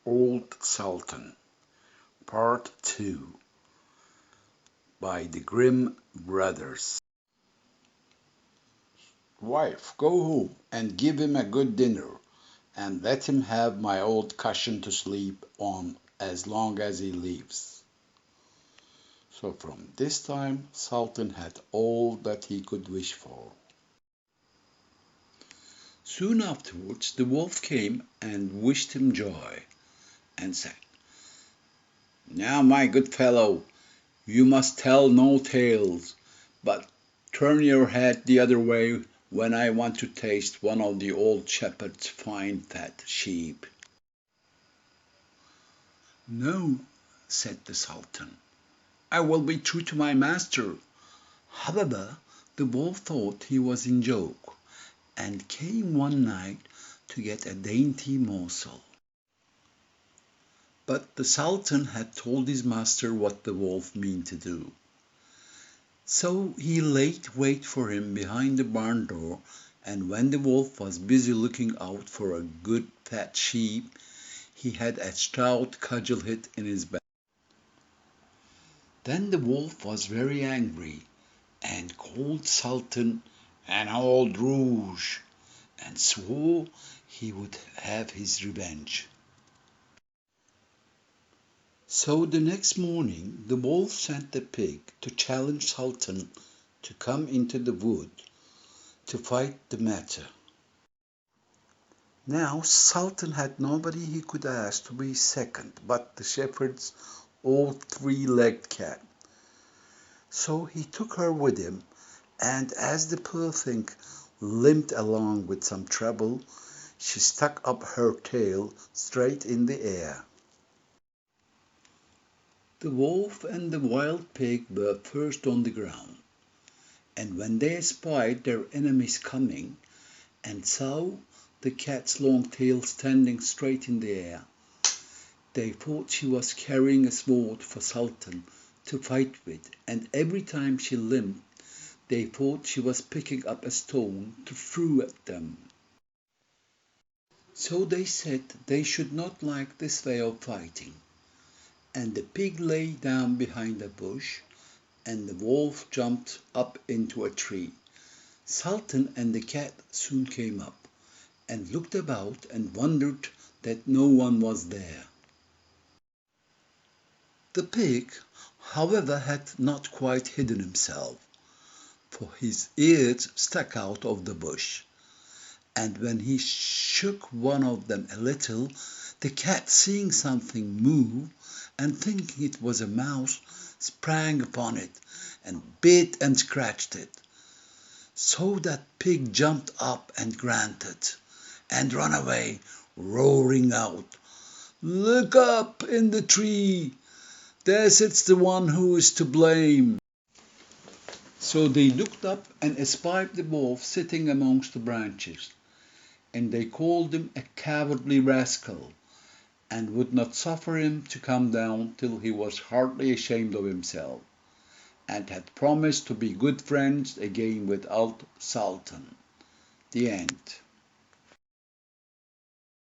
Old Sultan, Part 2 by the Grimm Brothers. Wife, go home and give him a good dinner, and let him have my old cushion to sleep on as long as he lives. So from this time, Sultan had all that he could wish for. Soon afterwards, the wolf came and wished him joy, and said, "Now, my good fellow, you must tell no tales, but turn your head the other way when I want to taste one of the old shepherd's fine fat sheep." "No," said the Sultan, "I will be true to my master." However, the wolf thought he was in joke, and came one night to get a dainty morsel. But the Sultan had told his master what the wolf meant to do. So he laid wait for him behind the barn door, and when the wolf was busy looking out for a good fat sheep, he had a stout cudgel hit in his back. Then the wolf was very angry, and called Sultan an old rouge, and swore he would have his revenge. So the next morning the wolf sent the pig to challenge Sultan to come into the wood to fight the matter. Now Sultan had nobody he could ask to be second but the shepherd's old three-legged cat. So he took her with him, and as the poor thing limped along with some trouble, she stuck up her tail straight in the air. The wolf and the wild pig were first on the ground, and when they espied their enemies coming, and saw the cat's long tail standing straight in the air, they thought she was carrying a sword for Sultan to fight with, and every time she limped, they thought she was picking up a stone to throw at them. So they said they should not like this way of fighting. And the pig lay down behind a bush, and the wolf jumped up into a tree. Sultan and the cat soon came up, and looked about and wondered that no one was there. The pig, however, had not quite hidden himself, for his ears stuck out of the bush, and when he shook one of them a little, the cat, seeing something move, and thinking it was a mouse, sprang upon it, and bit and scratched it. So that pig jumped up and grunted, and ran away, roaring out, "Look up in the tree! There sits the one who is to blame." So they looked up and espied the wolf sitting amongst the branches, and they called him a cowardly rascal, and would not suffer him to come down till he was heartily ashamed of himself, and had promised to be good friends again with old Sultan. The end.